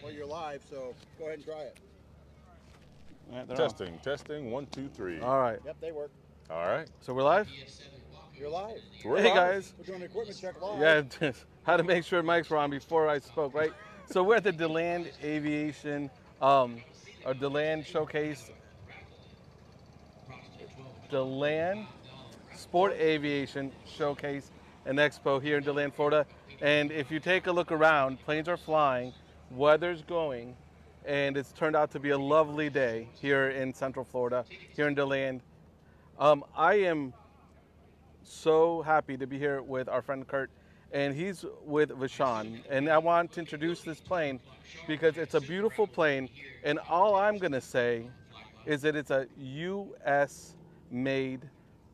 Well, you're live, so go ahead and try it. All right, they're Testing. 1, 2, 3. on. All right. Yep, they work. All right. So we're live? You're live. We're Hey, live. guys. We're doing an equipment check live. Yeah, just had to make sure mics were on before I spoke, right? So we're at the DeLand Aviation, or DeLand Showcase, DeLand Sport Aviation Showcase and Expo here in DeLand, Florida. And if you take a look around, planes are flying, weather's going, and it's turned out to be a lovely day here in Central Florida, here in DeLand. I am so happy to be here with our friend Kurt, and he's with Vashon. And I want to introduce this plane because it's a beautiful plane, and all I'm gonna say is that it's a U.S. made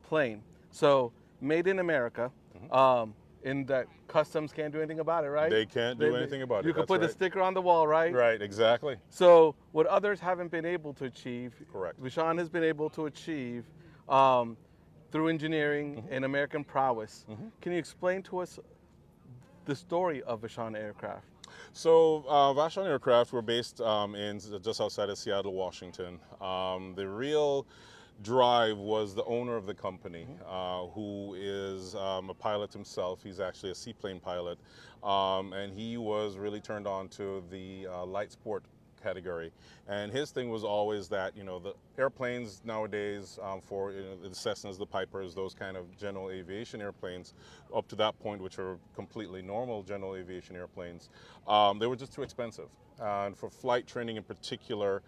plane. So made in America. In that customs can't do anything about it, right? They can't do anything about it. You can That's put the right. sticker on the wall, right? Right, exactly. So what others haven't been able to achieve, Correct. Vashon has been able to achieve through engineering and American prowess. Can you explain to us the story of Vashon Aircraft? So Vashon Aircraft, we're based in just outside of Seattle, Washington. The real drive was the owner of the company, who is a pilot himself. He's actually a seaplane pilot, and he was really turned on to the light sport category. And his thing was always that, the airplanes nowadays, for the Cessnas, the Pipers, those kind of general aviation airplanes, up to that point, which are completely normal general aviation airplanes, they were just too expensive. And for flight training in particular,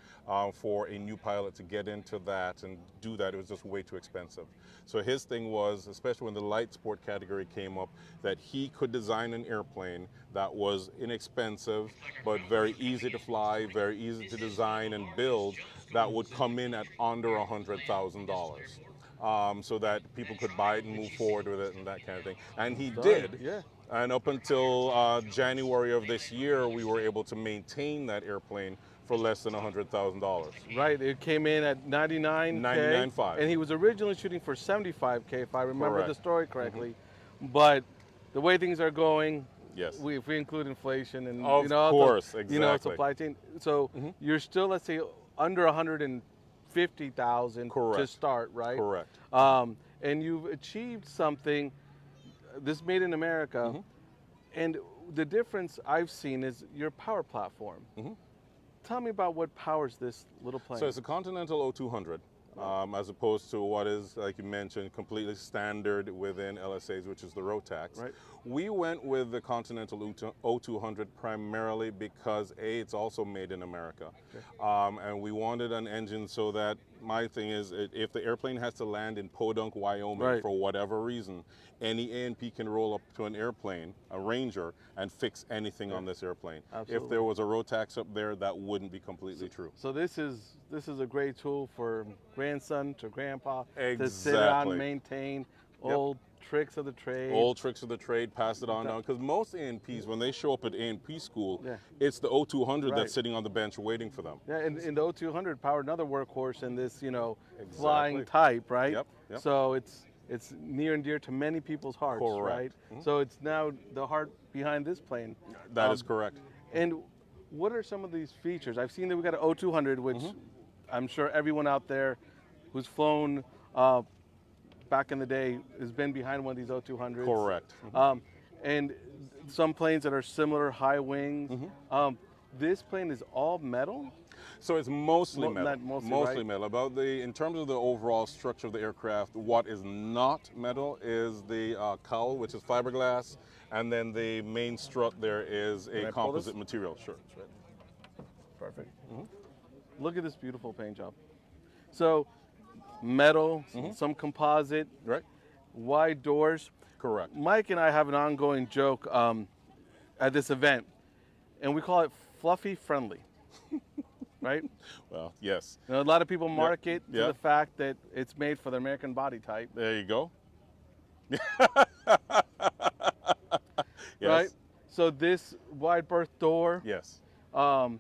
for a new pilot to get into that and do that, it was just way too expensive. So his thing was, especially when the light sport category came up, that he could design an airplane that was inexpensive, but very easy to fly, very easy to design and build, that would come in at under $100,000. So that people could buy it and move forward with it and that kind of thing. And he did. Yeah. And up until January of this year, we were able to maintain that airplane for less than $100,000. Right, it came in at 99K. 99.5. And he was originally shooting for 75K, if I remember Correct. the story correctly. But the way things are going, Yes. if we include inflation and Of course, the, exactly. supply chain, so you're still, let's say, under 150,000 to Correct. start, right? Correct. And you've achieved something. This made in America, and the difference I've seen is your power platform. Tell me about what powers this little plane. So it's a Continental O200, as opposed to what is, like you mentioned, completely standard within LSAs, which is the Rotax. Right. We went with the Continental O200 primarily because A, it's also made in America. And we wanted an engine so that, my thing is, if the airplane has to land in Podunk, Wyoming, Right. for whatever reason, any A&P can roll up to an airplane, a Ranger, and fix anything on this airplane. Absolutely. If there was a Rotax up there, that wouldn't be completely true. So this is a great tool for grandson to grandpa to sit Exactly. on, maintain old tricks of the trade. Old tricks of the trade, pass it on down. Because most A&Ps, when they show up at A&P school, Yeah. it's the O200 Right. that's sitting on the bench waiting for them. Yeah, and the O200 powered another workhorse in this, flying Exactly. type, right? Yep, yep. So it's near and dear to many people's hearts, Correct. right? So it's now the heart behind this plane. That is correct. And what are some of these features? I've seen that we got an O200, which I'm sure everyone out there who's flown back in the day has been behind one of these O200s. Correct. And some planes that are similar, high wings. This plane is all metal? So it's mostly Mo- metal. not mostly, right? metal. In terms of the overall structure of the aircraft, what is not metal is the cowl, which is fiberglass, and then the main strut there is Can I a pull composite this? material. Sure. Perfect. Look at this beautiful paint job. So, metal, some composite, Right? wide doors. Correct. Mike and I have an ongoing joke at this event, and we call it fluffy friendly. Right? Well, yes. A lot of people market to Yep. the fact that it's made for the American body type. There you go. Yes. Right? So this wide berth door, Yes. and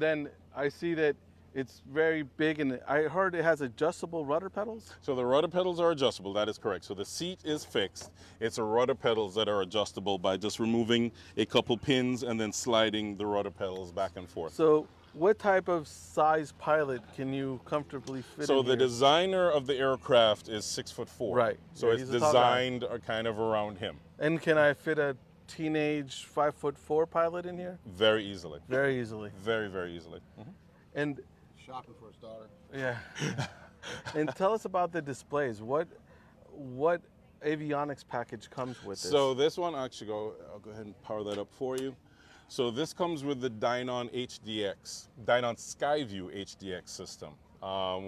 then I see that It's very big, and I heard it has adjustable rudder pedals. So the rudder pedals are adjustable, that is correct. So the seat is fixed. It's a rudder pedals that are adjustable by just removing a couple pins and then sliding the rudder pedals back and forth. So what type of size pilot can you comfortably fit So in the here? designer of the aircraft is 6'4". Right. So Yeah, it's he's a tall guy. designed kind of around him. And can I fit a teenage 5'4" pilot in here? Very easily. Very easily. Very, very easily. And Shopping for his daughter. yeah. And tell us about the displays. What avionics package comes with this? So this one, actually, I'll go ahead and power that up for you. So this comes with the Dynon HDX, Dynon Skyview HDX system,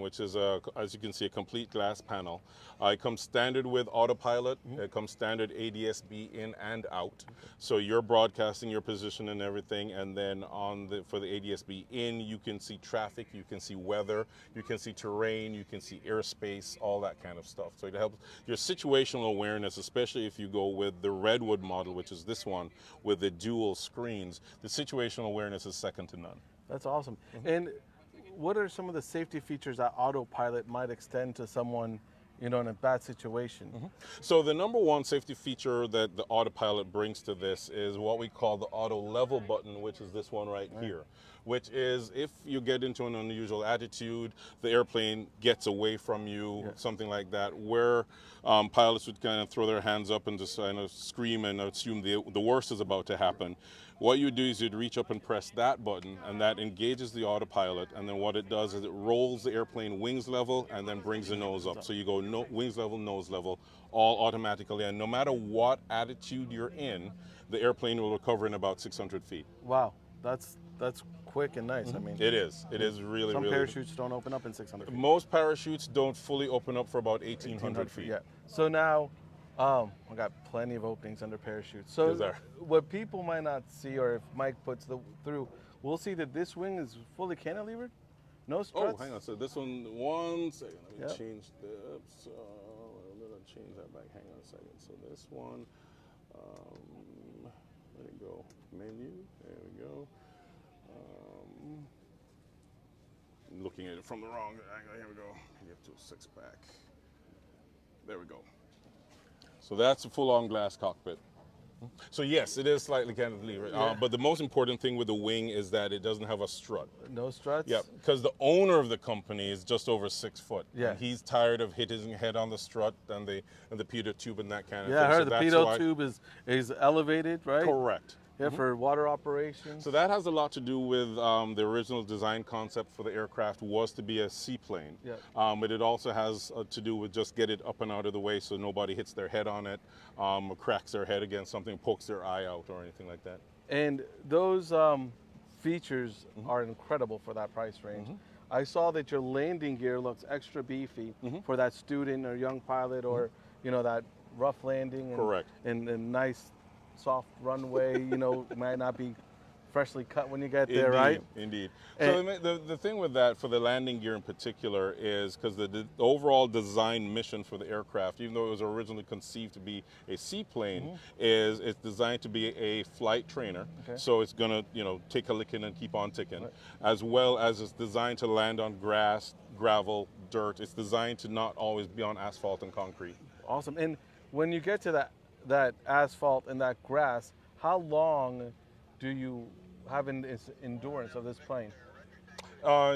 which is, as you can see, a complete glass panel. It comes standard with autopilot. It comes standard ADS-B in and out. So you're broadcasting your position and everything, and then for the ADS-B in, you can see traffic, you can see weather, you can see terrain, you can see airspace, all that kind of stuff. So it helps your situational awareness, especially if you go with the Redwood model, which is this one with the dual screens. The situational awareness is second to none. That's awesome. And what are some of the safety features that autopilot might extend to someone, in a bad situation? So the number one safety feature that the autopilot brings to this is what we call the auto level button, which is this one right here, which is if you get into an unusual attitude, the airplane gets away from you, something like that, where pilots would kind of throw their hands up and just kind of scream and assume the worst is about to happen. What you do is you'd reach up and press that button, and that engages the autopilot, and then what it does is it rolls the airplane wings level and then brings the nose up. So you go wings level, nose level, all automatically, and no matter what attitude you're in, the airplane will recover in about 600 feet. Wow, that's quick and nice. I mean, It is really, some really. parachutes don't open up in 600 feet. Most parachutes don't fully open up for about 1,800 feet. Yeah. So now, I got plenty of openings under parachutes. So Yes, sir. what people might not see, or if Mike puts through, we'll see that this wing is fully cantilevered, no struts. Oh, hang on. So this one second. Let me Yep. change that. So I'm gonna change that back. Hang on a second. So this one, let it go. Menu. There we go. Looking at it from the wrong angle. Here we go. Get to a 6-pack. There we go. So that's a full-on glass cockpit. So yes, it is slightly cantilevered. But the most important thing with the wing is that it doesn't have a strut. No struts. Yeah, because the owner of the company is just over 6 foot. Yeah. And he's tired of hitting his head on the strut and the pitot tube and that kind of Yeah, I thing. heard So the that's pitot why- tube is elevated, right? Correct. Yeah, for water operations. So that has a lot to do with the original design concept for the aircraft was to be a seaplane. Yeah. But it also has to do with just get it up and out of the way so nobody hits their head on it, or cracks their head against something, pokes their eye out or anything like that. And those features are incredible for that price range. I saw that your landing gear looks extra beefy for that student or young pilot or that rough landing. And, Correct. And nice soft runway. Might not be freshly cut when you get there, right? Indeed. And- So the thing with that, for the landing gear in particular, is because the overall design mission for the aircraft, even though it was originally conceived to be a seaplane, is it's designed to be a flight trainer. Okay. So it's going to take a licking and keep on ticking, as well as it's designed to land on grass, gravel, dirt. It's designed to not always be on asphalt and concrete. Awesome. And when you get to that asphalt and that grass, how long do you have its endurance of this plane?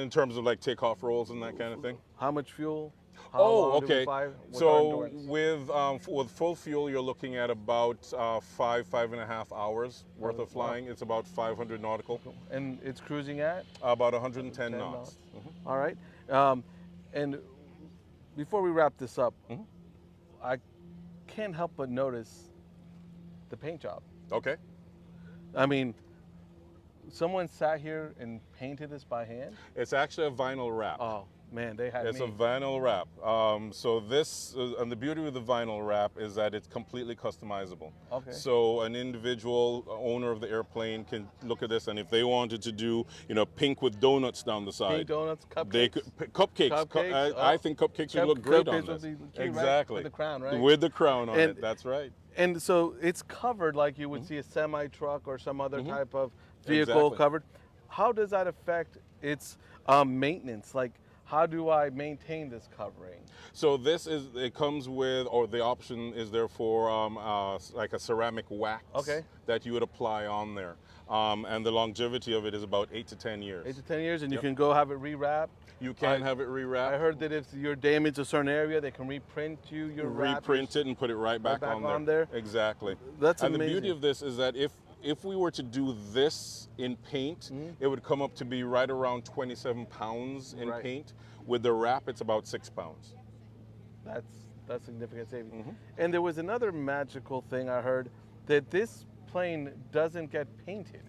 In terms of like takeoff rolls and that kind of thing. How much fuel? How Oh, long do we okay. fly with our So endurance? with full fuel, you're looking at about 5.5 hours worth of flying. It's about 500 nautical, And it's cruising at? about 110 10 knots. All right. And before we wrap this up, I can't help but notice the paint job. Okay. I mean, someone sat here and painted this by hand? It's actually a vinyl wrap. Oh, man, they had It's me. a vinyl wrap. So this, and the beauty with the vinyl wrap is that it's completely customizable. Okay. So an individual owner of the airplane can look at this, and if they wanted to do, pink with donuts down the side, Pink donuts, cupcakes. they could cupcakes. Cupcakes, I think cupcakes would look great on cupcakes would this. be cute, right? Exactly. With the crown, right? With the crown on And- it. That's right. And so it's covered like you would see a semi truck or some other type of vehicle Exactly. covered. how does that affect its maintenance? Like, how do I maintain this covering? So it comes with, or the option is there for like a ceramic wax Okay. that you would apply on there. And the longevity of it is about 8 to 10 years. 8 to 10 years, and you Yep. can go have it rewrapped. You can have it rewrapped. I heard that if you're damaged a certain area, they can reprint you your wrap. Reprint it and put it right back, on there. Exactly. That's and amazing. the beauty of this is that if we were to do this in paint, it would come up to be right around 27 pounds in Right. paint. With the wrap, it's about 6 pounds. That's significant savings. And there was another magical thing I heard, that this plane doesn't get painted,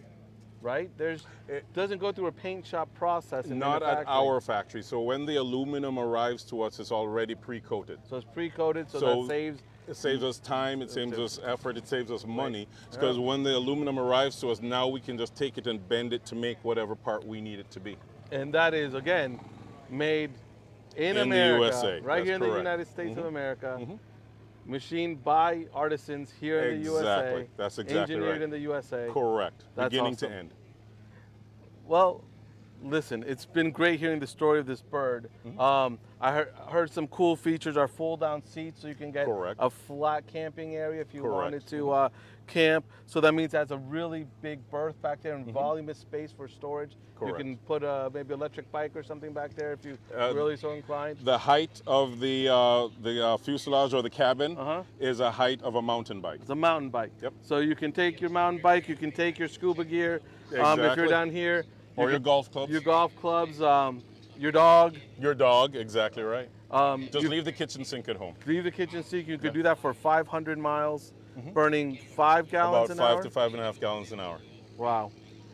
right? It doesn't go through a paint shop process. Not at our factory. So when the aluminum arrives to us, it's already pre-coated. So it's pre-coated, so that saves. It saves us time, it saves us effort, it saves us money. Because when the aluminum arrives to us, now we can just take it and bend it to make whatever part we need it to be. And that is, again, made in the America, USA. right That's here in the correct. United States of America, machined by artisans here in the USA. Exactly. That's exactly engineered right. in the USA. Correct. That's Beginning awesome. to end. Well, listen, it's been great hearing the story of this bird. I heard some cool features are fold-down seats, so you can get Correct. a flat camping area if you Correct. wanted to camp. So that means it has a really big berth back there and voluminous space for storage. Correct. You can put maybe electric bike or something back there if you really so inclined. The height of the fuselage or the cabin is a height of a mountain bike. It's a mountain bike. Yep. So you can take your mountain bike, you can take your scuba gear. If Exactly. you're down here. Or your golf clubs. Your golf clubs, your dog. Your dog, exactly right. Just you leave the kitchen sink at home. leave the kitchen sink. You could do that for 500 miles, burning 5 gallons About an hour. 5 to 5.5 gallons an hour. Wow.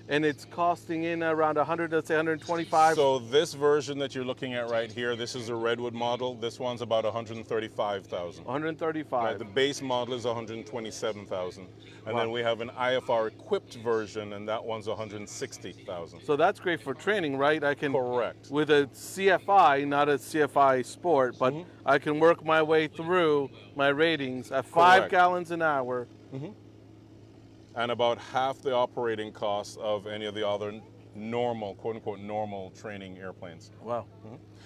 And it's costing in around 100, let's say 125. So this version that you're looking at right here, this is a Redwood model. This one's about 135,000. 135. Right, the base model is 127,000. And Wow. then we have an IFR equipped version, and that one's 160,000. So that's great for training, right? I can Correct. with a CFI, not a CFI Sport, but I can work my way through my ratings at 5 Correct. gallons an hour. And about half the operating costs of any of the other normal, quote unquote, normal training airplanes. Wow.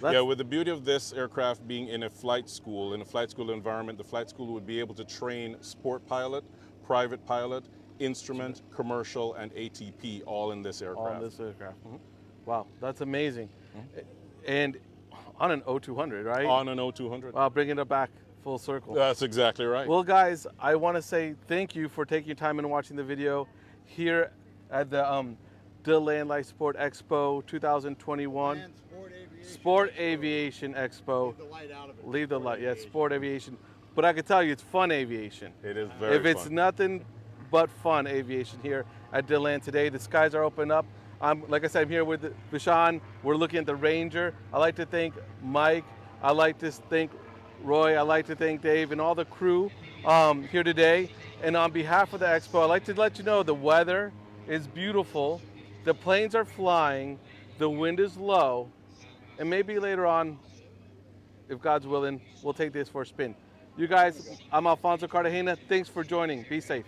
Yeah, with the beauty of this aircraft being in a flight school environment, the flight school would be able to train sport pilot, private pilot, instrument, commercial, and ATP all in this aircraft. On this aircraft. Wow, that's amazing. And on an O200, right? On an O200. Wow, bringing it back full circle. That's exactly right. Well, guys, I want to say thank you for taking your time and watching the video here at the DeLand Life Sport Expo 2021. And sport aviation. Sport Aviation Expo. Leave the light out of it. Leave the light. Yeah, sport aviation. But I can tell you, it's fun aviation. It is very If it's fun. nothing but fun aviation here at DeLand today, the skies are open up. Like I said, I'm here with Vashon. We're looking at the Ranger. I'd like to thank Mike. I'd like to thank Roy. I'd like to thank Dave and all the crew here today. And on behalf of the expo, I'd like to let you know the weather is beautiful. The planes are flying. The wind is low. And maybe later on, if God's willing, we'll take this for a spin. You guys, I'm Alfonso Cartagena. Thanks for joining. Be safe.